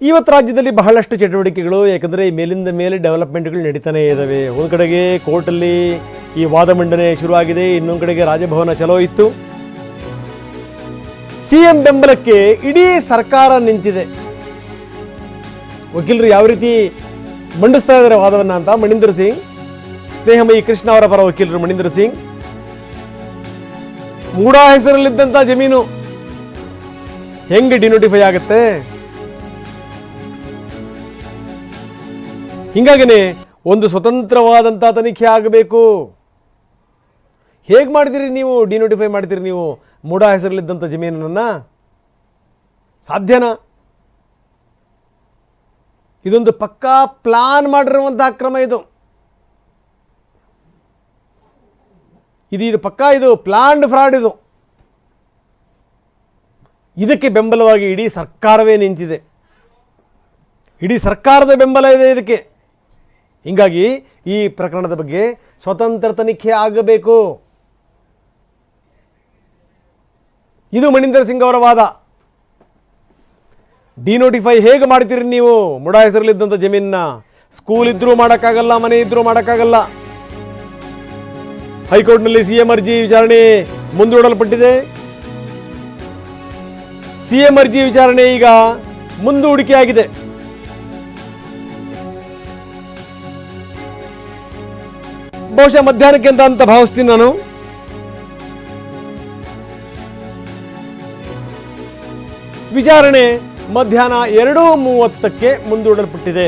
ಇವತ್ತು ರಾಜ್ಯದಲ್ಲಿ ಬಹಳಷ್ಟು ಚಟುವಟಿಕೆಗಳು, ಯಾಕಂದರೆ ಮೇಲಿಂದ ಮೇಲೆ ಡೆವಲಪ್ಮೆಂಟ್ಗಳು ನಡೀತಾನೆ ಇದ್ದಾವೆ. ಒಂದು ಕಡೆಗೆ ಕೋರ್ಟಲ್ಲಿ ಈ ವಾದ ಮಂಡನೆ ಶುರುವಾಗಿದೆ, ಇನ್ನೊಂದು ಕಡೆಗೆ ರಾಜಭವನ ಚಲೋ ಇತ್ತು. ಸಿಎಂ ಬೆಂಬಲಕ್ಕೆ ಇಡೀ ಸರ್ಕಾರ ನಿಂತಿದೆ. ವಕೀಲರು ಯಾವ ರೀತಿ ಮಂಡಿಸ್ತಾ ಇದ್ದಾರೆ ವಾದವನ್ನ ಅಂತ ಮಣಿಂದರ್ ಸಿಂಗ್, ಸ್ನೇಹಮಯಿ ಕೃಷ್ಣ ಅವರ ಪರ ವಕೀಲರು ಮಣಿಂದರ್ ಸಿಂಗ್, ಮೂಡಾ ಹೆಸರಲ್ಲಿದ್ದಂಥ ಜಮೀನು ಹೆಂಗೆ ಡಿನೋಟಿಫೈ ಆಗುತ್ತೆ, ಹಿಂಗಾಗೇ ಒಂದು ಸ್ವತಂತ್ರವಾದಂಥ ತನಿಖೆ ಆಗಬೇಕು. ಹೇಗೆ ಮಾಡ್ತೀರಿ ನೀವು, ಡಿನೋಟಿಫೈ ಮಾಡ್ತೀರಿ ನೀವು ಮೂಡಾ ಹೆಸರಲ್ಲಿದ್ದಂಥ ಜಮೀನನ್ನು? ಸಾಧ್ಯನಾ? ಇದೊಂದು ಪಕ್ಕಾ ಪ್ಲಾನ್ ಮಾಡಿರುವಂಥ ಅಕ್ರಮ. ಇದು ಪಕ್ಕಾ ಇದು ಪ್ಲಾನ್ಡ್ ಫ್ರಾಡ್. ಇದಕ್ಕೆ ಬೆಂಬಲವಾಗಿ ಇಡೀ ಸರ್ಕಾರವೇ ನಿಂತಿದೆ. ಇಡೀ ಸರ್ಕಾರದ ಬೆಂಬಲ ಇದೆ ಇದಕ್ಕೆ. ಹೀಗಾಗಿ ಈ ಪ್ರಕರಣದ ಬಗ್ಗೆ ಸ್ವತಂತ್ರ ತನಿಖೆ ಆಗಬೇಕು. ಇದು ಮಣಿಂದರ್ ಸಿಂಗ್ ಅವರ ವಾದ. ಡಿನೋಟಿಫೈ ಹೇಗೆ ಮಾಡ್ತೀರಿ ನೀವು ಮೂಡಾ ಹೆಸರಲ್ಲಿದ್ದಂಥ ಜಮೀನನ್ನ? ಸ್ಕೂಲ್ ಇದ್ರೂ ಮಾಡೋಕ್ಕಾಗಲ್ಲ, ಮನೆ ಇದ್ರೂ ಮಾಡೋಕ್ಕಾಗಲ್ಲ. ಹೈಕೋರ್ಟ್ನಲ್ಲಿ ಸಿಎಂ ಅರ್ಜಿ ವಿಚಾರಣೆ ಮುಂದೂಡಲ್ಪಟ್ಟಿದೆ. ಸಿಎಂ ಅರ್ಜಿ ವಿಚಾರಣೆ ಈಗ ಮುಂದೂಡಿಕೆಯಾಗಿದೆ. ಬಹುಶಃ ಮಧ್ಯಾಹ್ನಕ್ಕೆ ಅಂತ ಭಾವಿಸ್ತೀನಿ ನಾನು. ವಿಚಾರಣೆ ಮಧ್ಯಾಹ್ನ 2:30ಕ್ಕೆ ಮುಂದೂಡಲ್ಪಟ್ಟಿದೆ.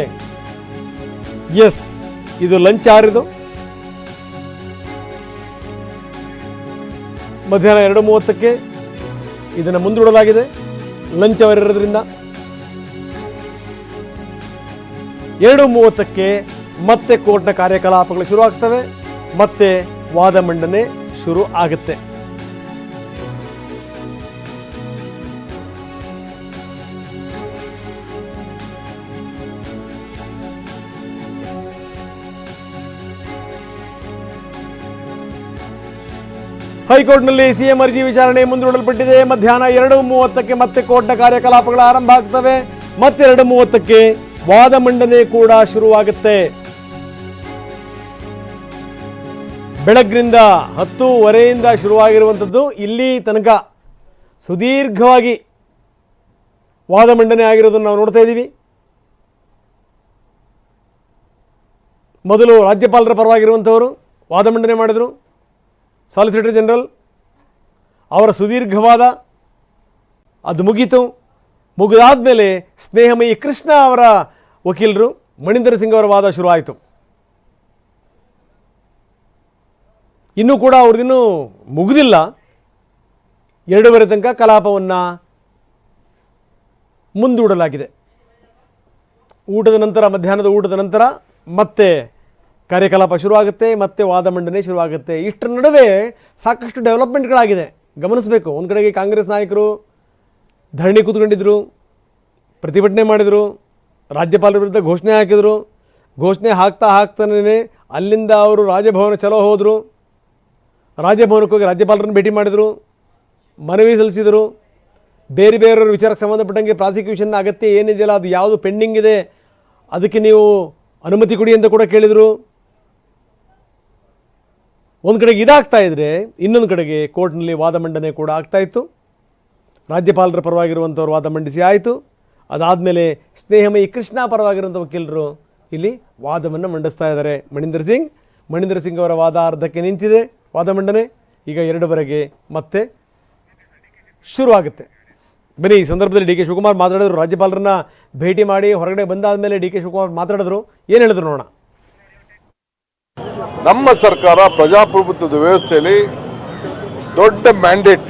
ಎಸ್, ಇದು ಲಂಚ್ ಆರಿದು. ಮಧ್ಯಾಹ್ನ 2:30ಕ್ಕೆ ಇದನ್ನು ಮುಂದೂಡಲಾಗಿದೆ. ಲಂಚ್ ಅವರ್ ಇರೋದ್ರಿಂದ 2:30ಕ್ಕೆ ಮತ್ತೆ ಕೋರ್ಟ್ನ ಕಾರ್ಯಕಲಾಪಗಳು ಶುರು ಆಗ್ತವೆ, ಮತ್ತೆ ವಾದ ಮಂಡನೆ ಶುರು ಆಗುತ್ತೆ. ಹೈಕೋರ್ಟ್ನಲ್ಲಿ ಸಿಎಂ ಅರ್ಜಿ ವಿಚಾರಣೆ ಮುಂದೂಡಲ್ಪಟ್ಟಿದೆ. ಮಧ್ಯಾಹ್ನ 2:30ಕ್ಕೆ ಮತ್ತೆ ಕೋರ್ಟ್ನ ಕಾರ್ಯಕಲಾಪಗಳು ಆರಂಭ ಆಗ್ತವೆ. ಮತ್ತೆ 2:30ಕ್ಕೆ ವಾದ ಮಂಡನೆ ಕೂಡ ಶುರುವಾಗುತ್ತೆ. ಬೆಳಗ್ಗಿನಿಂದ 10:30 ಶುರುವಾಗಿರುವಂಥದ್ದು ಇಲ್ಲಿ ತನಕ ಸುದೀರ್ಘವಾಗಿ ವಾದ ಮಂಡನೆ ಆಗಿರೋದನ್ನು ನಾವು ನೋಡ್ತಾ ಇದ್ದೀವಿ. ಮೊದಲು ರಾಜ್ಯಪಾಲರ ಪರವಾಗಿರುವಂಥವರು ವಾದ ಮಂಡನೆ ಮಾಡಿದರು. ಸಾಲಿಸಿಟರ್ ಜನರಲ್ ಅವರ ಸುದೀರ್ಘವಾದ ಅದು ಮುಗೀತು. ಮುಗಿದಾದ ಮೇಲೆ ಸ್ನೇಹಮಯಿ ಕೃಷ್ಣ ಅವರ ವಕೀಲರು ಮಣಿಂದರ್ ಸಿಂಗ್ ಅವರ ವಾದ ಶುರುವಾಯಿತು. ಇನ್ನೂ ಕೂಡ ಅವ್ರದಿನ್ನೂ ಮುಗಿದಿಲ್ಲ. 2:30 ತನಕ ಕಲಾಪವನ್ನು ಮುಂದೂಡಲಾಗಿದೆ. ಊಟದ ನಂತರ, ಮಧ್ಯಾಹ್ನದ ಊಟದ ನಂತರ ಮತ್ತೆ ಕಾರ್ಯಕಲಾಪ ಶುರುವಾಗುತ್ತೆ, ಮತ್ತೆ ವಾದ ಮಂಡನೆ ಶುರುವಾಗುತ್ತೆ. ಇಷ್ಟರ ನಡುವೆ ಸಾಕಷ್ಟು ಡೆವಲಪ್ಮೆಂಟ್ಗಳಾಗಿದೆ, ಗಮನಿಸಬೇಕು. ಒಂದು ಕಡೆಗೆ ಕಾಂಗ್ರೆಸ್ ನಾಯಕರು ಧರಣಿ ಕೂತ್ಕೊಂಡಿದ್ರು, ಪ್ರತಿಭಟನೆ ಮಾಡಿದರು, ರಾಜ್ಯಪಾಲರ ವಿರುದ್ಧ ಘೋಷಣೆ ಹಾಕಿದರು. ಘೋಷಣೆ ಹಾಕ್ತಾನೇ ಅಲ್ಲಿಂದ ಅವರು ರಾಜಭವನ ಚಲೋ ಹೋದರು. ರಾಜಭವನಕ್ಕೆ ಹೋಗಿ ರಾಜ್ಯಪಾಲರನ್ನು ಭೇಟಿ ಮಾಡಿದರು, ಮನವಿ ಸಲ್ಲಿಸಿದರು. ಬೇರೆ ಬೇರೆಯವ್ರ ವಿಚಾರಕ್ಕೆ ಸಂಬಂಧಪಟ್ಟಂಗೆ ಪ್ರಾಸಿಕ್ಯೂಷನ್ನ ಅಗತ್ಯ ಏನಿದೆಯಲ್ಲ ಅದು ಯಾವುದು ಪೆಂಡಿಂಗ್ ಇದೆ ಅದಕ್ಕೆ ನೀವು ಅನುಮತಿ ಕೊಡಿ ಅಂತ ಕೂಡ ಕೇಳಿದರು. ಒಂದು ಕಡೆಗೆ ಇದಾಗ್ತಾ ಇದ್ದರೆ ಇನ್ನೊಂದು ಕಡೆಗೆ ಕೋರ್ಟ್ನಲ್ಲಿ ವಾದ ಮಂಡನೆ ಕೂಡ ಆಗ್ತಾಯಿತ್ತು. ರಾಜ್ಯಪಾಲರ ಪರವಾಗಿರುವಂಥವ್ರು ವಾದ ಮಂಡಿಸಿ ಆಯಿತು. ಅದಾದಮೇಲೆ ಸ್ನೇಹಮಯಿ ಕೃಷ್ಣ ಪರವಾಗಿರುವಂಥ ವಕೀಲರು ಇಲ್ಲಿ ವಾದವನ್ನು ಮಂಡಿಸ್ತಾ ಇದ್ದಾರೆ. ಮಣಿಂದರ್ ಸಿಂಗ್ ಅವರ ವಾದ ಅರ್ಧಕ್ಕೆ ನಿಂತಿದೆ. ವಾದ ಮಂಡನೆ ಈಗ 2:00ವರೆಗೆ ಮತ್ತೆ ಶುರುವಾಗುತ್ತೆ. ಬನ್ನಿ, ಈ ಸಂದರ್ಭದಲ್ಲಿ ಡಿ ಕೆ ಶಿವಕುಮಾರ್ ಮಾತಾಡಿದ್ರು. ರಾಜ್ಯಪಾಲರನ್ನ ಭೇಟಿ ಮಾಡಿ ಹೊರಗಡೆ ಬಂದಾದ ಮೇಲೆ ಡಿ ಕೆ ಶಿವಕುಮಾರ್ ಮಾತಾಡಿದ್ರು. ಏನು ಹೇಳಿದ್ರು ನೋಡೋಣ. ನಮ್ಮ ಸರ್ಕಾರ ಪ್ರಜಾಪ್ರಭುತ್ವದ ವ್ಯವಸ್ಥೆಯಲ್ಲಿ ದೊಡ್ಡ ಮ್ಯಾಂಡೇಟ್,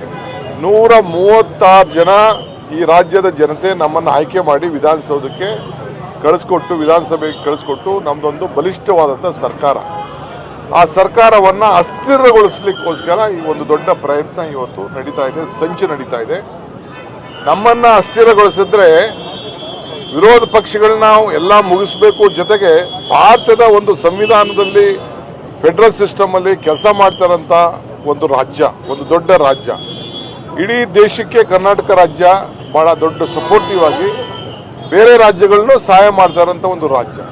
136 ಜನ ಈ ರಾಜ್ಯದ ಜನತೆ ನಮ್ಮನ್ನು ಆಯ್ಕೆ ಮಾಡಿ ವಿಧಾನಸೌಧಕ್ಕೆ ಕಳಿಸ್ಕೊಟ್ಟು, ವಿಧಾನಸಭೆಗೆ ಕಳಿಸ್ಕೊಟ್ಟು ನಮ್ಮದೊಂದು ಬಲಿಷ್ಠವಾದಂಥ ಸರ್ಕಾರ. ಆ ಸರ್ಕಾರವನ್ನು ಅಸ್ಥಿರಗೊಳಿಸಲಿಕ್ಕೋಸ್ಕರ ಈ ಒಂದು ದೊಡ್ಡ ಪ್ರಯತ್ನ ಇವತ್ತು ನಡೀತಾ ಇದೆ, ಸಂಚು ನಡೀತಾ ಇದೆ. ನಮ್ಮನ್ನು ಅಸ್ಥಿರಗೊಳಿಸಿದ್ರೆ ವಿರೋಧ ಪಕ್ಷಗಳನ್ನ ಎಲ್ಲ ಮುಗಿಸ್ಬೇಕು, ಜೊತೆಗೆ ಭಾರತದ ಒಂದು ಸಂವಿಧಾನದಲ್ಲಿ ಫೆಡರಲ್ ಸಿಸ್ಟಮಲ್ಲಿ ಕೆಲಸ ಮಾಡ್ತಾರಂಥ ಒಂದು ರಾಜ್ಯ, ಒಂದು ದೊಡ್ಡ ರಾಜ್ಯ, ಇಡೀ ದೇಶಕ್ಕೆ ಕರ್ನಾಟಕ ರಾಜ್ಯ ಭಾಳ ದೊಡ್ಡ ಸಪೋರ್ಟಿವ್ ಆಗಿ ಬೇರೆ ರಾಜ್ಯಗಳನ್ನು ಸಹಾಯ ಮಾಡ್ತಾ ಇರೋಂಥ ಒಂದು ರಾಜ್ಯ.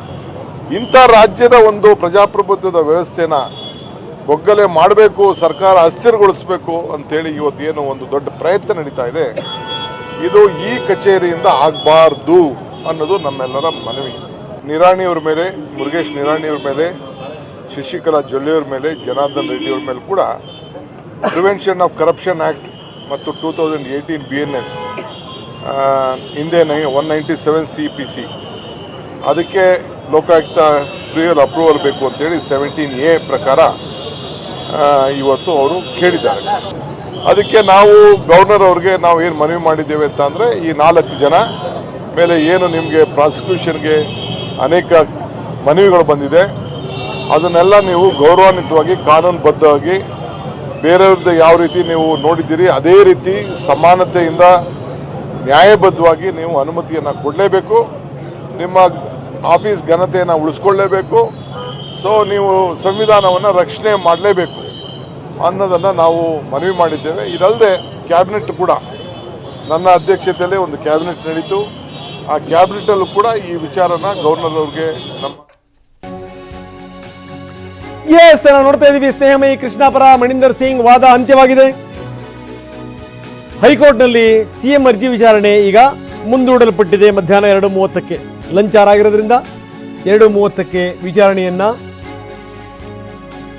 ಇಂಥ ರಾಜ್ಯದ ಒಂದು ಪ್ರಜಾಪ್ರಭುತ್ವದ ವ್ಯವಸ್ಥೆನ ಒಗ್ಗಲೆ ಮಾಡಬೇಕು, ಸರ್ಕಾರ ಅಸ್ಥಿರಗೊಳಿಸಬೇಕು ಅಂತೇಳಿ ಇವತ್ತೇನು ಒಂದು ದೊಡ್ಡ ಪ್ರಯತ್ನ ನಡೀತಾ ಇದೆ, ಇದು ಈ ಕಚೇರಿಯಿಂದ ಆಗಬಾರ್ದು ಅನ್ನೋದು ನಮ್ಮೆಲ್ಲರ ಮನವಿ. ನಿರಾಣಿಯವ್ರ ಮೇಲೆ, ಮುರುಗೇಶ್ ನಿರಾಣಿಯವ್ರ ಮೇಲೆ, ಶಶಿಕಲಾ ಜೊಲ್ಲೆಯವ್ರ ಮೇಲೆ, ಜನಾರ್ದನ್ ರೆಡ್ಡಿಯವ್ರ ಮೇಲೆ ಕೂಡ ಪ್ರಿವೆನ್ಷನ್ ಆಫ್ ಕರಪ್ಷನ್ ಆ್ಯಕ್ಟ್ ಮತ್ತು 2018 BNS ಹಿಂದೆ 197 CPC ಅದಕ್ಕೆ ಲೋಕಾಯುಕ್ತ ಪ್ರಿಯರ್ ಅಪ್ರೂವಲ್ ಬೇಕು ಅಂತೇಳಿ 17A ಪ್ರಕಾರ ಇವತ್ತು ಅವರು ಕೇಳಿದ್ದಾರೆ. ಅದಕ್ಕೆ ನಾವು ಗವರ್ನರ್ ಅವ್ರಿಗೆ ನಾವು ಏನು ಮನವಿ ಮಾಡಿದ್ದೇವೆ ಅಂತ ಅಂದರೆ, ಈ 4 ಜನ ಮೇಲೆ ಏನು ನಿಮಗೆ ಪ್ರಾಸಿಕ್ಯೂಷನ್ಗೆ ಅನೇಕ ಮನವಿಗಳು ಬಂದಿದೆ, ಅದನ್ನೆಲ್ಲ ನೀವು ಗೌರವಾನ್ವಿತವಾಗಿ ಕಾನೂನುಬದ್ಧವಾಗಿ ಬೇರೆಯವ್ರದ್ದು ಯಾವ ರೀತಿ ನೀವು ನೋಡಿದ್ದೀರಿ ಅದೇ ರೀತಿ ಸಮಾನತೆಯಿಂದ ನ್ಯಾಯಬದ್ಧವಾಗಿ ನೀವು ಅನುಮತಿಯನ್ನು ಕೊಡಲೇಬೇಕು, ನಿಮ್ಮ ಆಫೀಸ್ ಘನತೆಯನ್ನು ಉಳಿಸ್ಕೊಳ್ಳೇಬೇಕು. ಸೊ ನೀವು ಸಂವಿಧಾನವನ್ನು ರಕ್ಷಣೆ ಮಾಡಲೇಬೇಕು ಅನ್ನೋದನ್ನು ನಾವು ಮನವಿ ಮಾಡಿದ್ದೇವೆ. ಇದಲ್ಲದೆ ಕ್ಯಾಬಿನೆಟ್ ಕೂಡ, ನನ್ನ ಅಧ್ಯಕ್ಷತೆಯಲ್ಲೇ ಒಂದು ಕ್ಯಾಬಿನೆಟ್ ನಡೀತು. ಆ ಕ್ಯಾಬಿನೆಟಲ್ಲೂ ಕೂಡ ಈ ವಿಚಾರನ ಗವರ್ನರ್ ಅವ್ರಿಗೆ ನಮ್ಮ ನಾವು ನೋಡ್ತಾ ಇದ್ದೀವಿ. ಸ್ನೇಹಮಯಿ ಕೃಷ್ಣ ಪರ ಮಣಿಂದರ್ ಸಿಂಗ್ ವಾದ ಅಂತ್ಯವಾಗಿದೆ. ಹೈಕೋರ್ಟ್ನಲ್ಲಿ ಸಿಎಂ ಅರ್ಜಿ ವಿಚಾರಣೆ ಈಗ ಮುಂದೂಡಲ್ಪಟ್ಟಿದೆ. ಮಧ್ಯಾಹ್ನ 2:30ಕ್ಕೆ ಲಂಚ್ ಆಗಿರೋದ್ರಿಂದ 2:30ಕ್ಕೆ ವಿಚಾರಣೆಯನ್ನ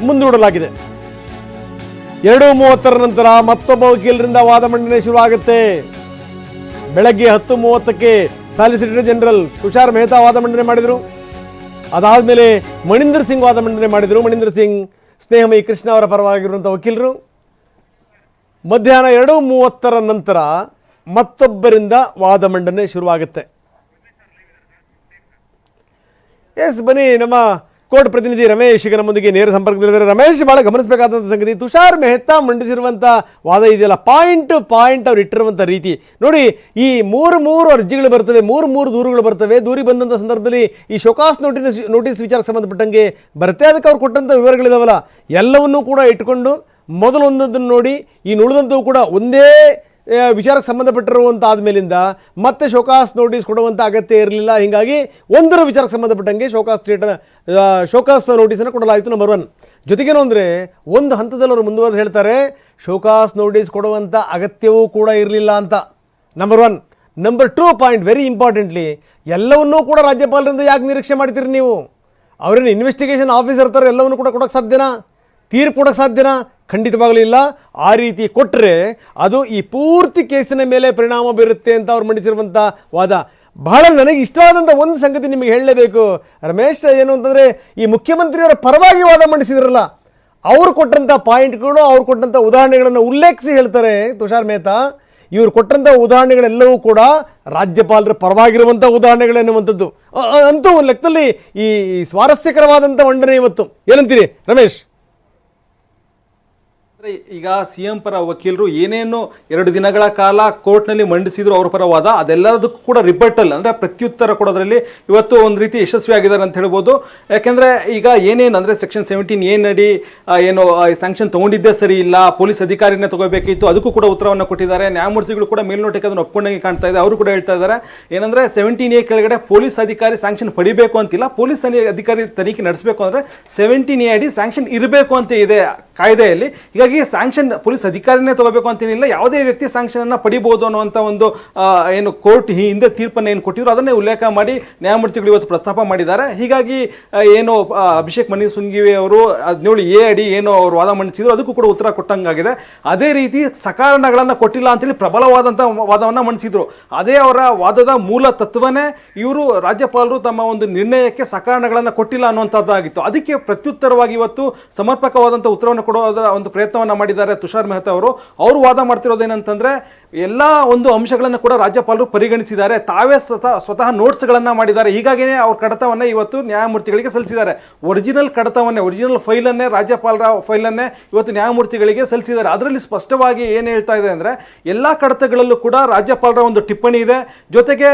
ಮುಂದೂಡಲಾಗಿದೆ. 2:30 ನಂತರ ಮತ್ತೊಬ್ಬ ವಕೀಲರಿಂದ ವಾದ ಮಂಡನೆ ಶುರುವಾಗುತ್ತೆ. ಬೆಳಗ್ಗೆ 10:30ಕ್ಕೆ ಸಾಲಿಸಿಟರ್ ಜನರಲ್ ತುಷಾರ್ ಮೆಹ್ತಾ ವಾದ ಮಂಡನೆ ಮಾಡಿದರು. ಅದಾದಮೇಲೆ ಮಣಿಂದರ್ ಸಿಂಗ್ ವಾದ ಮಂಡನೆ ಮಾಡಿದರು. ಮಣಿಂದರ್ ಸಿಂಗ್ ಸ್ನೇಹಮಯಿ ಕೃಷ್ಣ ಅವರ ಪರವಾಗಿರುವಂಥ ವಕೀಲರು. ಮಧ್ಯಾಹ್ನ 2:30 ನಂತರ ಮತ್ತೊಬ್ಬರಿಂದ ವಾದ ಮಂಡನೆ ಶುರುವಾಗುತ್ತೆ. ಬನ್ನಿ, ನಮ್ಮ ಕೋರ್ಟ್ ಪ್ರತಿನಿಧಿ ರಮೇಶ್ ಈಗ ನಮ್ಮೊಂದಿಗೆ ನೇರ ಸಂಪರ್ಕದಲ್ಲಿದ್ದಾರೆ. ರಮೇಶ್, ಬಹಳ ಗಮನಿಸಬೇಕಾದಂಥ ಸಂಗತಿ, ತುಷಾರ್ ಮೆಹ್ತಾ ಮಂಡಿಸಿರುವಂಥ ವಾದ ಇದೆಯಲ್ಲ, ಪಾಯಿಂಟ್ ಅವ್ರು ಇಟ್ಟಿರುವಂಥ ರೀತಿ ನೋಡಿ. ಈ ಮೂರು ಅರ್ಜಿಗಳು ಬರ್ತವೆ, ಮೂರು ದೂರುಗಳು ಬರ್ತವೆ. ದೂರಿ ಬಂದಂಥ ಸಂದರ್ಭದಲ್ಲಿ ಈ ಶೋಕಾಸ್ ನೋಟಿಸ್ ವಿಚಾರಕ್ಕೆ ಸಂಬಂಧಪಟ್ಟಂಗೆ ಬರುತ್ತೆ. ಅದಕ್ಕೆ ಅವ್ರು ಕೊಟ್ಟಂಥ ವಿವರಗಳಿದಾವಲ್ಲ, ಎಲ್ಲವನ್ನೂ ಕೂಡ ಇಟ್ಕೊಂಡು ಮೊದಲೊಂದನ್ನು ನೋಡಿ, ಈ ಉಳಿದಂಥವು ಕೂಡ ಒಂದೇ ವಿಚಾರಕ್ಕೆ ಸಂಬಂಧಪಟ್ಟಿರುವಂಥ ಆದಮೇಲಿಂದ ಮತ್ತೆ ಶೋಕಾಸ್ ನೋಟಿಸ್ ಕೊಡುವಂಥ ಅಗತ್ಯ ಇರಲಿಲ್ಲ. ಹೀಗಾಗಿ ಒಂದರ ವಿಚಾರಕ್ಕೆ ಸಂಬಂಧಪಟ್ಟಂಗೆ ಶೋಕಾಸ್ ನೋಟಿಸನ್ನು ಕೊಡಲಾಯಿತು. ನಂಬರ್ 1. ಜೊತೆಗೇನು ಅಂದರೆ, ಒಂದು ಹಂತದಲ್ಲಿ ಅವರು ಮುಂದುವರೆದು ಹೇಳ್ತಾರೆ ಶೋಕಾಸ್ ನೋಟಿಸ್ ಕೊಡುವಂಥ ಅಗತ್ಯವೂ ಕೂಡ ಇರಲಿಲ್ಲ ಅಂತ. Number 1. Number 2 point, very importantly, ಎಲ್ಲವನ್ನೂ ಕೂಡ ರಾಜ್ಯಪಾಲರಿಂದ ಯಾಕೆ ನಿರೀಕ್ಷೆ ಮಾಡ್ತೀರಿ ನೀವು? ಅವರೇನು ಇನ್ವೆಸ್ಟಿಗೇಷನ್ ಆಫೀಸರ್ ಇರ್ತಾರೆ, ಎಲ್ಲವನ್ನೂ ಕೂಡ ಕೊಡೋಕ್ಕೆ ಸಾಧ್ಯನಾ? ತೀರ್ಪು ಕೊಡೋಕ್ಕೆ ಸಾಧ್ಯನಾ? ಖಂಡಿತವಾಗಲೂ ಇಲ್ಲ. ಆ ರೀತಿ ಕೊಟ್ಟರೆ ಅದು ಈ ಪೂರ್ತಿ ಕೇಸಿನ ಮೇಲೆ ಪರಿಣಾಮ ಬೀರುತ್ತೆ ಅಂತ ಅವ್ರು ಮಂಡಿಸಿರುವಂಥ ವಾದ. ಬಹಳ ನನಗೆ ಇಷ್ಟವಾದಂಥ ಒಂದು ಸಂಗತಿ ನಿಮಗೆ ಹೇಳಲೇಬೇಕು ರಮೇಶ್, ಏನು ಅಂತಂದರೆ, ಈ ಮುಖ್ಯಮಂತ್ರಿಯವರ ಪರವಾಗಿ ವಾದ ಮಂಡಿಸಿದ್ರಲ್ಲ, ಅವರು ಕೊಟ್ಟಂಥ ಪಾಯಿಂಟ್ಗಳು, ಅವ್ರು ಕೊಟ್ಟಂಥ ಉದಾಹರಣೆಗಳನ್ನು ಉಲ್ಲೇಖಿಸಿ ಹೇಳ್ತಾರೆ ತುಷಾರ್ ಮೆಹ್ತಾ. ಇವರು ಕೊಟ್ಟಂಥ ಉದಾಹರಣೆಗಳೆಲ್ಲವೂ ಕೂಡ ರಾಜ್ಯಪಾಲರ ಪರವಾಗಿರುವಂಥ ಉದಾಹರಣೆಗಳೆನ್ನುವಂಥದ್ದು. ಅಂತೂ ಒಂದು ಲೆಕ್ಕದಲ್ಲಿ ಈ ಸ್ವಾರಸ್ಯಕರವಾದಂಥ ಮಂಡನೆ ಇವತ್ತು. ಏನಂತೀರಿ ರಮೇಶ್? ಈಗ ಸಿಎಂ ಪರ ವಕೀಲರು ಏನೇನು 2 ದಿನಗಳ ಕಾಲ ಕೋರ್ಟ್ನಲ್ಲಿ ಮಂಡಿಸಿದ್ರು ಅವ್ರ ಪರವಾದ, ಅದೆಲ್ಲದಕ್ಕೂ ಕೂಡ ರಿಬಟಲ್ ಅಂದರೆ ಪ್ರತ್ಯುತ್ತರ ಕೊಡೋದ್ರಲ್ಲಿ ಇವತ್ತು ಒಂದು ರೀತಿ ಯಶಸ್ವಿಯಾಗಿದ್ದಾರೆ ಅಂತ ಹೇಳ್ಬೋದು. ಯಾಕೆಂದರೆ ಈಗ ಏನೇನು ಅಂದರೆ ಸೆಕ್ಷನ್ 17A ನಡಿ ಏನು ಸ್ಯಾಂಕ್ಷನ್ ತೊಗೊಂಡಿದ್ದೇ ಸರಿ ಇಲ್ಲ, ಪೊಲೀಸ್ ಅಧಿಕಾರಿನೇ ತಗೋಬೇಕಿತ್ತು, ಅದಕ್ಕೂ ಕೂಡ ಉತ್ತರವನ್ನು ಕೊಟ್ಟಿದ್ದಾರೆ. ನ್ಯಾಯಮೂರ್ತಿಗಳು ಕೂಡ ಮೇಲ್ನೋಟಕ್ಕೆ ಅದನ್ನು ಒಪ್ಕೊಂಡಂಗೆ ಕಾಣ್ತಾ ಇದೆ. ಅವರು ಕೂಡ ಹೇಳ್ತಾ ಇದ್ದಾರೆ ಏನಂದರೆ 17A ಕೆಳಗಡೆ ಪೊಲೀಸ್ ಅಧಿಕಾರಿ ಸ್ಯಾಂಕ್ಷನ್ ಪಡಿಬೇಕು ಅಂತಿಲ್ಲ, ಪೊಲೀಸ್ ಅಧಿಕಾರಿ ತನಿಖೆ ನಡೆಸಬೇಕು ಅಂದರೆ 17A ಅಡಿ ಸ್ಯಾಂಕ್ಷನ್ ಇರಬೇಕು ಅಂತ ಇದೆ ಕಾಯ್ದೆಯಲ್ಲಿ. ಹೀಗಾಗಿ ಸ್ಯಾಂಕ್ಷನ್ ಪೊಲೀಸ್ ಅಧಿಕಾರಿನೇ ತಗೋಬೇಕು ಅಂತೇನಿಲ್ಲ, ಯಾವುದೇ ವ್ಯಕ್ತಿ ಸ್ಯಾಂಕ್ಷನ್ ಅನ್ನ ಪಡಿಬಹುದು ಅನ್ನುವಂಥ ಒಂದು ಏನು ಕೋರ್ಟ್ ಹಿಂದೆ ತೀರ್ಪನ್ನು ಏನು ಕೊಟ್ಟಿದ್ರು ಅದನ್ನೇ ಉಲ್ಲೇಖ ಮಾಡಿ ನ್ಯಾಯಮೂರ್ತಿಗಳು ಇವತ್ತು ಪ್ರಸ್ತಾಪ ಮಾಡಿದ್ದಾರೆ. ಹೀಗಾಗಿ ಏನು ಅಭಿಷೇಕ್ ಮನಿ ಸಿಂಘವಿ ಅವರು 17A ಅಡಿ ಏನು ಅವರು ವಾದ ಮಂಡಿಸಿದ್ರು ಅದಕ್ಕೂ ಕೂಡ ಉತ್ತರ ಕೊಟ್ಟಂಗಾಗಿದೆ. ಅದೇ ರೀತಿ ಸಕಾರಣಗಳನ್ನು ಕೊಟ್ಟಿಲ್ಲ ಅಂತೇಳಿ ಪ್ರಬಲವಾದಂಥ ವಾದವನ್ನು ಮಂಡಿಸಿದ್ರು. ಅದೇ ಅವರ ವಾದದ ಮೂಲ ತತ್ವನೇ ಇವರು ರಾಜ್ಯಪಾಲರು ತಮ್ಮ ಒಂದು ನಿರ್ಣಯಕ್ಕೆ ಸಕಾರಣಗಳನ್ನು ಕೊಟ್ಟಿಲ್ಲ ಅನ್ನುವಂಥದ್ದಾಗಿತ್ತು. ಅದಕ್ಕೆ ಪ್ರತ್ಯುತ್ತರವಾಗಿ ಇವತ್ತು ಸಮರ್ಪಕವಾದಂಥ ಉತ್ತರವನ್ನು ಕೊಡೋದರ ಒಂದು ಪ್ರಯತ್ನವನ್ನು ಮಾಡಿದ್ದಾರೆ ತುಷಾರ್ ಮೆಹ್ತಾ ಅವರು. ವಾದ ಮಾಡ್ತಿರೋದೇನಂತಂದ್ರೆ, ಎಲ್ಲ ಒಂದು ಅಂಶಗಳನ್ನು ಕೂಡ ರಾಜ್ಯಪಾಲರು ಪರಿಗಣಿಸಿದ್ದಾರೆ, ತಾವೇ ಸ್ವತಃ ನೋಟ್ಸ್ಗಳನ್ನು ಮಾಡಿದ್ದಾರೆ. ಹೀಗಾಗಿಯೇ ಅವ್ರ ಕಡತವನ್ನೇ ಇವತ್ತು ನ್ಯಾಯಮೂರ್ತಿಗಳಿಗೆ ಸಲ್ಲಿಸಿದ್ದಾರೆ. ಒರಿಜಿನಲ್ ಫೈಲನ್ನೇ, ರಾಜ್ಯಪಾಲರ ಫೈಲನ್ನೇ ಇವತ್ತು ನ್ಯಾಯಮೂರ್ತಿಗಳಿಗೆ ಸಲ್ಲಿಸಿದ್ದಾರೆ. ಅದರಲ್ಲಿ ಸ್ಪಷ್ಟವಾಗಿ ಏನು ಹೇಳ್ತಾ ಇದೆ ಅಂದರೆ, ಎಲ್ಲ ಕಡತಗಳಲ್ಲೂ ಕೂಡ ರಾಜ್ಯಪಾಲರ ಒಂದು ಟಿಪ್ಪಣಿ ಇದೆ. ಜೊತೆಗೆ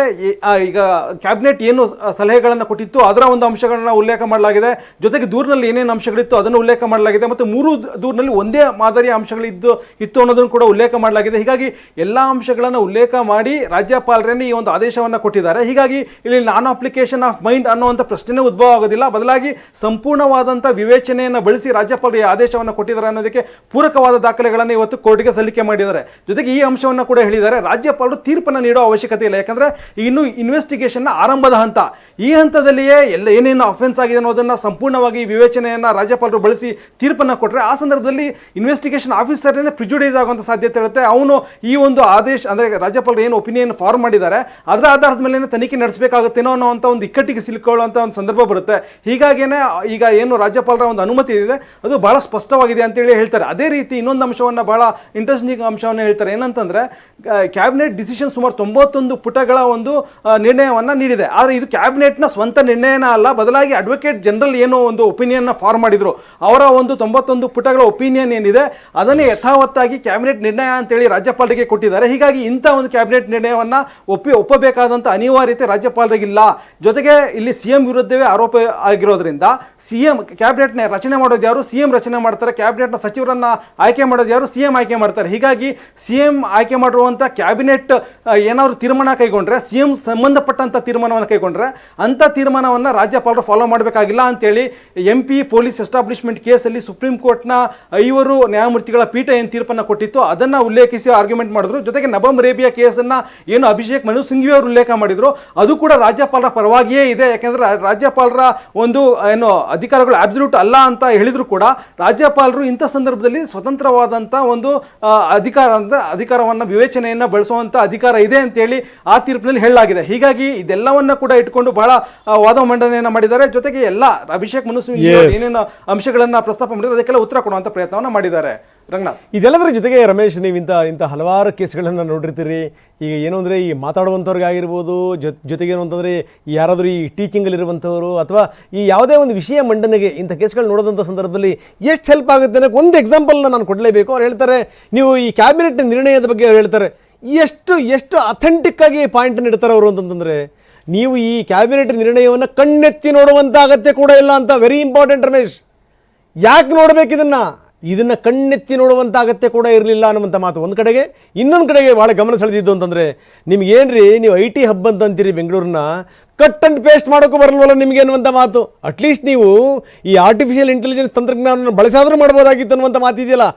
ಈಗ ಕ್ಯಾಬಿನೆಟ್ ಏನು ಸಲಹೆಗಳನ್ನು ಕೊಟ್ಟಿತ್ತು ಅದರ ಒಂದು ಅಂಶಗಳನ್ನ ಉಲ್ಲೇಖ ಮಾಡಲಾಗಿದೆ. ಜೊತೆಗೆ ದೂರಿನಲ್ಲಿ ಏನೇನು ಅಂಶಗಳಿತ್ತು ಅದನ್ನು ಉಲ್ಲೇಖ ಮಾಡಲಾಗಿದೆ. ಮತ್ತು 3 ದೂರಿನಲ್ಲಿ ಒಂದೇ ಮಾದರಿಯ ಅಂಶಗಳಿತ್ತು ಅನ್ನೋದನ್ನು ಕೂಡ ಉಲ್ಲೇಖ ಮಾಡಲಾಗಿದೆ. ಹೀಗಾಗಿ ಎಲ್ಲ ಅಂಶಗಳನ್ನು ಉಲ್ಲೇಖ ಮಾಡಿ ರಾಜ್ಯಪಾಲರೇ ಈ ಒಂದು ಆದೇಶವನ್ನು ಕೊಟ್ಟಿದ್ದಾರೆ. ಹೀಗಾಗಿ ಇಲ್ಲಿ ನಾನ್ ಅಪ್ಲಿಕೇಶನ್ ಆಫ್ ಮೈಂಡ್ ಅನ್ನುವಂಥ ಪ್ರಶ್ನೆನೇ ಉದ್ಭವ ಆಗೋದಿಲ್ಲ. ಬದಲಾಗಿ ಸಂಪೂರ್ಣವಾದಂಥ ವಿವೇಚನೆಯನ್ನು ಬಳಸಿ ರಾಜ್ಯಪಾಲರು ಈ ಆದೇಶವನ್ನು ಕೊಟ್ಟಿದ್ದಾರೆ ಅನ್ನೋದಕ್ಕೆ ಪೂರಕವಾದ ದಾಖಲೆಗಳನ್ನು ಇವತ್ತು ಕೋರ್ಟ್ಗೆ ಸಲ್ಲಿಕೆ ಮಾಡಿದ್ದಾರೆ. ಜೊತೆಗೆ ಈ ಅಂಶವನ್ನು ಕೂಡ ಹೇಳಿದ್ದಾರೆ, ರಾಜ್ಯಪಾಲರು ತೀರ್ಪನ್ನು ನೀಡೋ ಅವಶ್ಯಕತೆ ಇಲ್ಲ. ಯಾಕಂದರೆ ಇನ್ನು ಇನ್ವೆಸ್ಟಿಗೇಷನ್ನ ಆರಂಭದ ಹಂತ. ಈ ಹಂತದಲ್ಲಿಯೇ ಏನೇನು ಅಫೆನ್ಸ್ ಆಗಿದೆ ಅನ್ನೋದನ್ನು ಸಂಪೂರ್ಣವಾಗಿ ವಿವೇಚನೆಯನ್ನು ರಾಜ್ಯಪಾಲರು ಬಳಸಿ ತೀರ್ಪನ್ನು ಕೊಟ್ಟರೆ ಆ ಸಂದರ್ಭದಲ್ಲಿ ಇನ್ವೆಸ್ಟಿಗೇಷನ್ ಆಫೀಸರ್ನೇ ಪ್ರಿಜುಡೈಸ್ ಆಗುವಂಥ ಸಾಧ್ಯತೆ ಇರುತ್ತೆ. ಅವನು ಈ ಒಂದು ಆದೇಶ ಅಂದರೆ ರಾಜ್ಯಪಾಲರು ಏನು ಒಪಿನಿಯನ್ ಫಾರ್ಮ್ ಮಾಡಿದ್ದಾರೆ ಅದರ ಆಧಾರದ ಮೇಲೆ ತನಿಖೆ ನಡೆಸಬೇಕಾಗುತ್ತೇನೋ ಅನ್ನೋಂಥ ಒಂದು ಇಕ್ಕಟ್ಟಿಗೆ ಸಿಲುಕೊಳ್ಳುವಂಥ ಒಂದು ಸಂದರ್ಭ ಬರುತ್ತೆ. ಹೀಗಾಗಿಯೇ ಈಗ ಏನು ರಾಜ್ಯಪಾಲರ ಒಂದು ಅನುಮತಿ ಇದೆ ಅದು ಬಹಳ ಸ್ಪಷ್ಟವಾಗಿದೆ ಅಂತೇಳಿ ಹೇಳ್ತಾರೆ. ಅದೇ ರೀತಿ ಇನ್ನೊಂದು ಅಂಶವನ್ನು ಬಹಳ ಇಂಟ್ರೆಸ್ಟಿಂಗ್ ಅಂಶವನ್ನು ಹೇಳ್ತಾರೆ. ಏನಂತಂದರೆ ಕ್ಯಾಬಿನೆಟ್ ಡಿಸಿಷನ್ ಸುಮಾರು 91 ಪುಟಗಳ ಒಂದು ನಿರ್ಣಯವನ್ನು ನೀಡಿದೆ. ಆದರೆ ಇದು ಕ್ಯಾಬಿನೆಟ್ನ ಸ್ವಂತ ನಿರ್ಣಯನ ಅಲ್ಲ, ಬದಲಾಗಿ ಅಡ್ವೊಕೇಟ್ ಜನರಲ್ ಏನೋ ಒಂದು ಒಪಿನಿಯನ್ನ ಫಾರ್ಮ್ ಮಾಡಿದ್ರು. ಅವರ ಒಂದು 91 ಪುಟಗಳ ಒಪಿನಿಯನ್ ಏನಿದೆ ಅದನ್ನೇ ಯಥಾವತ್ತಾಗಿ ಕ್ಯಾಬಿನೆಟ್ ನಿರ್ಣಯ ಅಂತೇಳಿ ರಾಜ್ಯಪಾಲರಿಗೆ ಕೊಟ್ಟಿದ್ದಾರೆ. ಹೀಗಾಗಿ ಇಂಥ ಒಂದು ಕ್ಯಾಬಿನೆಟ್ ನಿರ್ಣಯವನ್ನು ಒಪ್ಪಬೇಕಾದಂಥ ಅನಿವಾರ್ಯತೆ ರಾಜ್ಯಪಾಲರಿಗಿಲ್ಲ. ಜೊತೆಗೆ ಇಲ್ಲಿ ಸಿಎಂ ವಿರುದ್ಧವೇ ಆರೋಪ ಆಗಿರೋದ್ರಿಂದ ಸಿಎಂ ಕ್ಯಾಬಿನೆಟ್ನ ರಚನೆ ಮಾಡೋದು ಯಾರು? ಸಿಎಂ ರಚನೆ ಮಾಡ್ತಾರೆ. ಕ್ಯಾಬಿನೆಟ್ನ ಸಚಿವರನ್ನ ಆಯ್ಕೆ ಮಾಡೋದು ಯಾರು? ಸಿಎಂ ಆಯ್ಕೆ ಮಾಡ್ತಾರೆ. ಹೀಗಾಗಿ ಸಿಎಂ ಆಯ್ಕೆ ಮಾಡಿರುವಂಥ ಕ್ಯಾಬಿನೆಟ್ ಏನಾದರೂ ತೀರ್ಮಾನ ಕೈಗೊಂಡ್ರೆ, ಸಿಎಂ ಸಂಬಂಧಪಟ್ಟಂಥ ತೀರ್ಮಾನವನ್ನು ಕೈಗೊಂಡ್ರೆ ಅಂಥ ತೀರ್ಮಾನವನ್ನು ರಾಜ್ಯಪಾಲರು ಫಾಲೋ ಮಾಡಬೇಕಾಗಿಲ್ಲ ಅಂತೇಳಿ MP ಪೊಲೀಸ್ ಎಸ್ಟಾಬ್ಲಿಷ್ಮೆಂಟ್ ಕೇಸಲ್ಲಿ ಸುಪ್ರೀಂ ಕೋರ್ಟ್ನ 5 ನ್ಯಾಯಮೂರ್ತಿಗಳ ಪೀಠ ಏನು ತೀರ್ಪನ್ನು ಕೊಟ್ಟಿತ್ತು ಅದನ್ನು ಉಲ್ಲೇಖಿಸಿ ಆರ್ಗ್ಯುಮೆಂಟ್ ಮಾಡಿದ್ರು. ಜೊತೆಗೆ ನಬಮ್ ರೇಬಿಯಾ ಕೇಸನ್ನು ಏನು ಅಭಿಷೇಕ್ ಮನು ಸಿಂಘವಿ ಅವರು ಉಲ್ಲೇಖ ಮಾಡಿದ್ರು ಅದು ಕೂಡ ರಾಜ್ಯಪಾಲರ ಪರವಾಗಿಯೇ ಇದೆ. ಯಾಕೆಂದರೆ ರಾಜ್ಯಪಾಲರ ಒಂದು ಏನು ಅಧಿಕಾರಗಳು ಅಬ್ಸಲ್ಯೂಟ್ ಅಲ್ಲ ಅಂತ ಹೇಳಿದ್ರು ಕೂಡ ರಾಜ್ಯಪಾಲರು ಇಂಥ ಸಂದರ್ಭದಲ್ಲಿ ಸ್ವತಂತ್ರವಾದಂಥ ಒಂದು ಅಧಿಕಾರವನ್ನು ವಿವೇಚನೆಯನ್ನು ಬಳಸುವಂಥ ಅಧಿಕಾರ ಇದೆ ಅಂತೇಳಿ ಆ ತೀರ್ಪಿನಲ್ಲಿ ಹೇಳಲಾಗಿದೆ. ಹೀಗಾಗಿ ಇದೆಲ್ಲವನ್ನ ಕೂಡ ಇಟ್ಕೊಂಡು ಬಹಳ ವಾದ ಮಂಡನೆಯನ್ನು ಮಾಡಿದ್ದಾರೆ. ಜೊತೆಗೆ ಎಲ್ಲ ಅಭಿಷೇಕ್ ಮನು ಸಿಂಘವಿ ಏನೇನು ಅಂಶಗಳನ್ನು ಪ್ರಸ್ತಾಪ ಮಾಡಿದ್ರು ಅದಕ್ಕೆಲ್ಲ ಉತ್ತರ ಕೊಡುವಂಥ ಪ್ರಯತ್ನವನ್ನು ಮಾಡಿದ್ದಾರೆ. ರಂಗನಾಥ್, ಇದೆಲ್ಲದರ ಜೊತೆಗೆ ರಮೇಶ್, ನೀವು ಇಂಥ ಹಲವಾರು ಕೇಸ್ಗಳನ್ನು ನೋಡಿರ್ತೀರಿ. ಈಗ ಏನು ಅಂದರೆ ಈ ಮಾತಾಡುವಂಥವ್ರಿಗಾಗಿರ್ಬೋದು, ಜೊತೆಗೆ ಏನು ಅಂತಂದರೆ ಯಾರಾದರೂ ಈ ಟೀಚಿಂಗಲ್ಲಿರುವಂಥವರು ಅಥವಾ ಈ ಯಾವುದೇ ಒಂದು ವಿಷಯ ಮಂಡನೆಗೆ ಇಂಥ ಕೇಸ್ಗಳು ನೋಡೋದಂಥ ಸಂದರ್ಭದಲ್ಲಿ ಎಷ್ಟು ಹೆಲ್ಪ್ ಆಗುತ್ತೆ ಅನ್ನೋಕ್ಕೆ ಒಂದು ಎಕ್ಸಾಂಪಲ್ನ ನಾನು ಕೊಡಲೇಬೇಕು. ಅವ್ರು ಹೇಳ್ತಾರೆ, ನೀವು ಈ ಕ್ಯಾಬಿನೆಟ್ ನಿರ್ಣಯದ ಬಗ್ಗೆ ಅವ್ರು ಹೇಳ್ತಾರೆ, ಎಷ್ಟು ಅಥೆಂಟಿಕ್ ಆಗಿ ಪಾಯಿಂಟನ್ನು ಇಡ್ತಾರೆ ಅವರು ಅಂತಂದರೆ, ನೀವು ಈ ಕ್ಯಾಬಿನೆಟ್ ನಿರ್ಣಯವನ್ನು ಕಣ್ಣೆತ್ತಿ ನೋಡುವಂಥ ಅಗತ್ಯ ಕೂಡ ಇಲ್ಲ ಅಂತ. Very important Ramesh. ಯಾಕೆ ನೋಡಬೇಕು ಇದನ್ನು ಕಣ್ಣೆತ್ತಿ ನೋಡುವಂಥ ಅಗತ್ಯ ಕೂಡ ಇರಲಿಲ್ಲ ಅನ್ನುವಂಥ ಮಾತು ಒಂದು ಕಡೆಗೆ. ಇನ್ನೊಂದು ಕಡೆಗೆ ಭಾಳ ಗಮನ ಸೆಳೆದಿದ್ದು ಅಂತಂದರೆ, ನಿಮಗೇನ್ರಿ ನೀವು IT ಹಬ್ ಅಂತ ಅಂತೀರಿ ಬೆಂಗಳೂರನ್ನ, ಕಟ್ ಆ್ಯಂಡ್ ಪೇಸ್ಟ್ ಮಾಡೋಕ್ಕೂ ಬರಲ್ವಲ್ಲ ನಿಮಗೆ ಅನ್ನುವಂಥ ಮಾತು. ಅಟ್ಲೀಸ್ಟ್ ನೀವು ಈ ಆರ್ಟಿಫಿಷಿಯಲ್ ಇಂಟೆಲಿಜೆನ್ಸ್ ತಂತ್ರಜ್ಞಾನವನ್ನು ಬಳಸಾದರೂ ಮಾಡ್ಬೋದಾಗಿತ್ತು ಅನ್ನುವಂಥ ಮಾತು ಇದೆಯಲ್ಲ,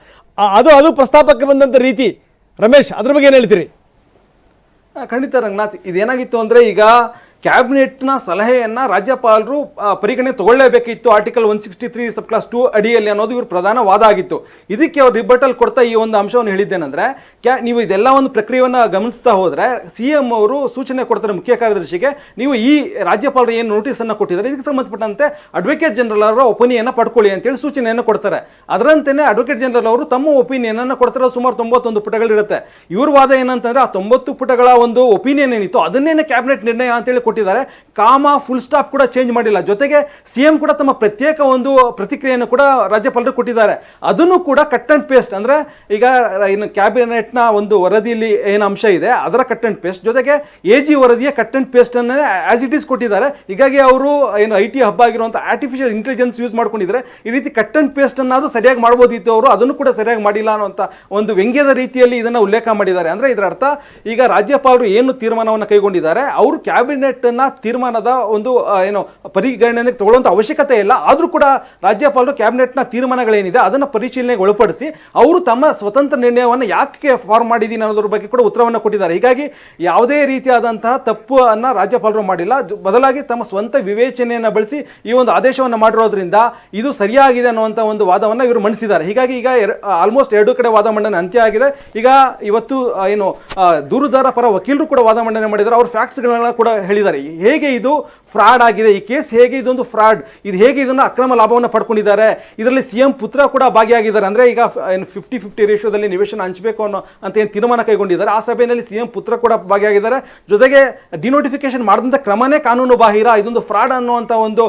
ಅದು ಪ್ರಸ್ತಾಪಕ್ಕೆ ಬಂದಂಥ ರೀತಿ. ರಮೇಶ್, ಅದ್ರ ಬಗ್ಗೆ ಏನು ಹೇಳ್ತೀರಿ? ಖಂಡಿತ ರಂಗನಾಥ್, ಇದೇನಾಗಿತ್ತು ಅಂದರೆ ಈಗ ಕ್ಯಾಬಿನೆಟ್ನ ಸಲಹೆಯನ್ನು ರಾಜ್ಯಪಾಲರು ಪರಿಗಣನೆ ತಗೊಳ್ಳೇಬೇಕಿತ್ತು ಆರ್ಟಿಕಲ್ 163 ಸಬ್ ಕ್ಲಾಸ್ 2 ಅಡಿಯಲ್ಲಿ ಅನ್ನೋದು ಇವ್ರ ಪ್ರಧಾನ ವಾದ ಆಗಿತ್ತು. ಇದಕ್ಕೆ ಅವ್ರು ರಿಬಟಲ್ ಕೊಡ್ತಾ ಈ ಒಂದು ಅಂಶವನ್ನು ಹೇಳಿದ್ದೇನೆಂದರೆ, ನೀವು ಇದೆಲ್ಲ ಒಂದು ಪ್ರಕ್ರಿಯೆಯನ್ನು ಗಮನಿಸ್ತಾ ಹೋದರೆ CM ಅವರು ಸೂಚನೆ ಕೊಡ್ತಾರೆ ಮುಖ್ಯ ಕಾರ್ಯದರ್ಶಿಗೆ, ನೀವು ಈ ರಾಜ್ಯಪಾಲರು ಏನು ನೋಟಿಸನ್ನು ಕೊಟ್ಟಿದ್ದಾರೆ ಇದಕ್ಕೆ ಸಂಬಂಧಪಟ್ಟಂತೆ ಅಡ್ವೊಕೇಟ್ ಜನರಲ್ ಅವರ ಒಪಿನಿಯನ್ನ ಪಡ್ಕೊಳ್ಳಿ ಅಂತೇಳಿ ಸೂಚನೆಯನ್ನು ಕೊಡ್ತಾರೆ. ಅದರಂತೆಯೇ ಅಡ್ವೊಕೇಟ್ ಜನರಲ್ ಅವರು ತಮ್ಮ ಒಪಿನಿಯನನ್ನು ಕೊಡ್ತಾರೆ. ಸುಮಾರು 91 ಪುಟಗಳಿರುತ್ತೆ. ಇವ್ರ ವಾದ ಏನಂತಂದರೆ, ಆ 90 ಪುಟಗಳ ಒಂದು ಒಪಿನಿಯನ್ ಏನಿತ್ತು ಅದನ್ನೇನೆ ಕ್ಯಾಬಿನೆಟ್ ನಿರ್ಣಯ ಅಂತೇಳಿ ಕೊಟ್ಟಿದ್ದಾರೆ. ಕಾಮ ಫುಲ್ ಸ್ಟಾಪ್ ಕೂಡ ಚೇಂಜ್ ಮಾಡಿಲ್ಲ. ಜೊತೆಗೆ CM ಕೂಡ ತಮ್ಮ ಪ್ರತ್ಯೇಕ ಒಂದು ಪ್ರತಿಕ್ರಿಯೆಯನ್ನು ಕೂಡ ರಾಜ್ಯಪಾಲರು ಕೊಟ್ಟಿದ್ದಾರೆ. ಅದನ್ನು ಕೂಡ ಕಟ್ ಅಂಡ್ ಪೇಸ್ಟ್, ಅಂದರೆ ಈಗ ಇನ್ನು ಕ್ಯಾಬಿನೆಟ್ನ ಒಂದು ವರದಿಯಲ್ಲಿ ಏನು ಅಂಶ ಇದೆ ಅದರ ಕಟ್ ಅಂಡ್ ಪೇಸ್ಟ್, ಜೊತೆಗೆ AG ವರದಿಯ ಕಟ್ ಅಂಡ್ ಪೇಸ್ಟ್ ಅನ್ನು ಆಸ್ ಇಟ್ ಈಸ್ ಕೊಟ್ಟಿದ್ದಾರೆ. ಹೀಗಾಗಿ ಅವರು ಏನು IT ಹಬ್ ಆಗಿರುವಂಥ ಆರ್ಟಿಫಿಷಿಯಲ್ ಇಂಟೆಲಿಜೆನ್ಸ್ ಯೂಸ್ ಮಾಡ್ಕೊಂಡಿದ್ದಾರೆ. ಈ ರೀತಿ ಕಟ್ ಅಂಡ್ ಪೇಸ್ಟ್ ಅನ್ನಾದರೂ ಸರಿಯಾಗಿ ಮಾಡ್ಬೋದಿತ್ತು, ಅವರು ಅದನ್ನು ಕೂಡ ಸರಿಯಾಗಿ ಮಾಡಿಲ್ಲ ಅನ್ನುವಂಥ ಒಂದು ವ್ಯಂಗ್ಯದ ರೀತಿಯಲ್ಲಿ ಇದನ್ನು ಉಲ್ಲೇಖ ಮಾಡಿದ್ದಾರೆ. ಅಂದರೆ ಇದರ ಅರ್ಥ, ಈಗ ರಾಜ್ಯಪಾಲರು ಏನು ತೀರ್ಮಾನವನ್ನು ಕೈಗೊಂಡಿದ್ದಾರೆ ಅವರು ಕ್ಯಾಬಿನೆಟ್ ತೀರ್ಮಾನದ ಒಂದು ಏನು ಪರಿಗಣನೆಗೆ ತಗೊಳ್ಳುವಂಥ ಅವಶ್ಯಕತೆ ಇಲ್ಲ. ಆದರೂ ಕೂಡ ರಾಜ್ಯಪಾಲರು ಕ್ಯಾಬಿನೆಟ್ನ ತೀರ್ಮಾನಗಳೇನಿದೆ ಅದನ್ನು ಪರಿಶೀಲನೆಗೆ ಒಳಪಡಿಸಿ ಅವರು ತಮ್ಮ ಸ್ವತಂತ್ರ ನಿರ್ಣಯವನ್ನು ಯಾಕೆ ಫಾರ್ಮ್ ಮಾಡಿದ್ದೀನಿ ಅನ್ನೋದ್ರ ಬಗ್ಗೆ ಕೂಡ ಉತ್ತರವನ್ನು ಕೊಟ್ಟಿದ್ದಾರೆ. ಹೀಗಾಗಿ ಯಾವುದೇ ರೀತಿಯಾದಂತಹ ತಪ್ಪನ್ನು ರಾಜ್ಯಪಾಲರು ಮಾಡಿಲ್ಲ. ಬದಲಾಗಿ ತಮ್ಮ ಸ್ವಂತ ವಿವೇಚನೆಯನ್ನು ಬಳಸಿ ಈ ಒಂದು ಆದೇಶವನ್ನು ಮಾಡಿರೋದ್ರಿಂದ ಇದು ಸರಿಯಾಗಿದೆ ಅನ್ನುವಂಥ ಒಂದು ವಾದವನ್ನು ಇವರು ಮಂಡಿಸಿದ್ದಾರೆ. ಹೀಗಾಗಿ ಈಗ ಆಲ್ಮೋಸ್ಟ್ 2 ಕಡೆ ವಾದ ಮಂಡನೆ ಅಂತ್ಯ ಆಗಿದೆ. ಈಗ ಇವತ್ತು ಏನು ದೂರುದಾರ ಪರ ವಕೀಲರು ಕೂಡ ವಾದ ಮಂಡನೆ ಮಾಡಿದ್ದಾರೆ. ಅವರು ಫ್ಯಾಕ್ಟ್ಸ್ಗಳನ್ನ ಕೂಡ ಹೇಳಿದ್ದಾರೆ. ಹೇಗೆ ಇದು ಫ್ರಾಡ್ ಆಗಿದೆ, ಈ ಕೇಸ್ ಹೇಗೆ ಇದೊಂದು ಫ್ರಾಡ್, ಇದು ಹೇಗೆ ಇದನ್ನು ಅಕ್ರಮ ಲಾಭವನ್ನು ಪಡ್ಕೊಂಡಿದ್ದಾರೆ, ಇದರಲ್ಲಿ CM ಪುತ್ರ ಕೂಡ ಭಾಗಿಯಾಗಿದ್ದಾರೆ. ಅಂದರೆ ಈಗ 50-50 ರೇಷಿಯೋದಲ್ಲಿ ನಿವೇಶನ ಹಂಚಬೇಕು ಅಂತ ಏನು ತೀರ್ಮಾನ ಕೈಗೊಂಡಿದ್ದಾರೆ, ಆ ಸಭೆಯಲ್ಲಿ CM ಪುತ್ರ ಕೂಡ ಭಾಗಿಯಾಗಿದ್ದಾರೆ. ಜೊತೆಗೆ ಡಿನೋಟಿಫಿಕೇಶನ್ ಮಾಡಿದಂಥ ಕ್ರಮನೇ ಕಾನೂನು ಬಾಹಿರ, ಇದೊಂದು ಫ್ರಾಡ್ ಅನ್ನುವಂಥ ಒಂದು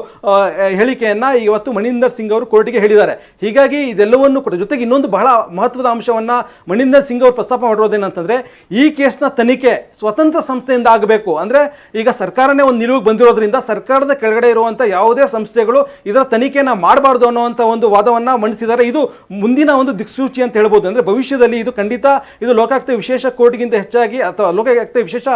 ಹೇಳಿಕೆಯನ್ನು ಇವತ್ತು ಮಣಿಂದರ್ ಸಿಂಗ್ ಅವರು ಕೋರ್ಟಿಗೆ ಹೇಳಿದ್ದಾರೆ. ಹೀಗಾಗಿ ಇದೆಲ್ಲವನ್ನು ಕೂಡ, ಜೊತೆಗೆ ಇನ್ನೊಂದು ಬಹಳ ಮಹತ್ವದ ಅಂಶವನ್ನು ಮಣಿಂದರ್ ಸಿಂಗ್ ಅವರು ಪ್ರಸ್ತಾಪ ಮಾಡಿರೋದೇನಂತಂದರೆ, ಈ ಕೇಸ್ನ ತನಿಖೆ ಸ್ವತಂತ್ರ ಸಂಸ್ಥೆಯಿಂದ ಆಗಬೇಕು. ಅಂದರೆ ಈಗ ಸರ್ಕಾರನೇ ಒಂದು ನಿಲುವಿಗೆ ಬಂದಿರೋದ್ರಿಂದ ಸರ್ಕಾರದ ಕೆಳಗಡೆ ಇರುವಂಥ ಯಾವುದೇ ಸಂಸ್ಥೆಗಳು ಇದರ ತನಿಖೆನ ಮಾಡಬಾರ್ದು ಅನ್ನುವಂಥ ಒಂದು ವಾದವನ್ನು ಮಂಡಿಸಿದ್ದಾರೆ. ಇದು ಮುಂದಿನ ಒಂದು ದಿಕ್ಸೂಚಿ ಅಂತ ಹೇಳ್ಬೋದು. ಅಂದರೆ ಭವಿಷ್ಯದಲ್ಲಿ ಇದು ಖಂಡಿತ ಇದು ಲೋಕಾಯುಕ್ತ ವಿಶೇಷ ಕೋರ್ಟ್ಗಿಂತ ಹೆಚ್ಚಾಗಿ ಅಥವಾ ಲೋಕಾಯುಕ್ತ ವಿಶೇಷ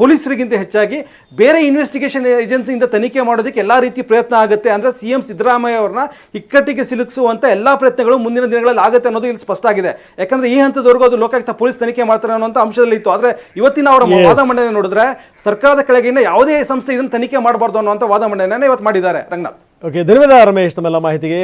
ಪೊಲೀಸರಿಗಿಂತ ಹೆಚ್ಚಾಗಿ ಬೇರೆ ಇನ್ವೆಸ್ಟಿಗೇಷನ್ ಏಜೆನ್ಸಿಯಿಂದ ತನಿಖೆ ಮಾಡೋದಕ್ಕೆ ಎಲ್ಲ ರೀತಿ ಪ್ರಯತ್ನ ಆಗುತ್ತೆ. ಅಂದರೆ CM ಸಿದ್ದರಾಮಯ್ಯ ಅವ್ರನ್ನ ಇಕ್ಕಟ್ಟಿಗೆ ಸಿಲುಕಿಸುವಂಥ ಎಲ್ಲ ಪ್ರಯತ್ನಗಳು ಮುಂದಿನ ದಿನಗಳಲ್ಲಿ ಆಗುತ್ತೆ ಅನ್ನೋದು ಇಲ್ಲಿ ಸ್ಪಷ್ಟ ಆಗಿದೆ. ಯಾಕಂದ್ರೆ ಈ ಹಂತದವರೆಗೂ ಅದು ಲೋಕಾಯುಕ್ತ ಪೊಲೀಸ್ ತನಿಖೆ ಮಾಡ್ತಾರೆ ಅನ್ನುವಂಥ ಅಂಶದಲ್ಲಿ ಇತ್ತು. ಆದರೆ ಇವತ್ತಿನ ಅವರ ವಾದ ಮಂಡನೆ ನೋಡಿದ್ರೆ ಸರ್ಕಾರದ ಕೆಳಗಿನ ಯಾವುದೇ ಸಂಸ್ಥೆ ಇದನ್ನು ತನಿಖೆ ಮಾಡಬಾರ್ದು ಅನ್ನುವಂಥ ವಾದ ಮಂಡನೆಯನ್ನು ಇವತ್ತು ಮಾಡಿದ್ದಾರೆ. ರಂಗನಾಥ್, ಓಕೆ, ಧನ್ಯವಾದ ರಮೇಶ್ ತಮ್ಮೆಲ್ಲ ಮಾಹಿತಿಗೆ.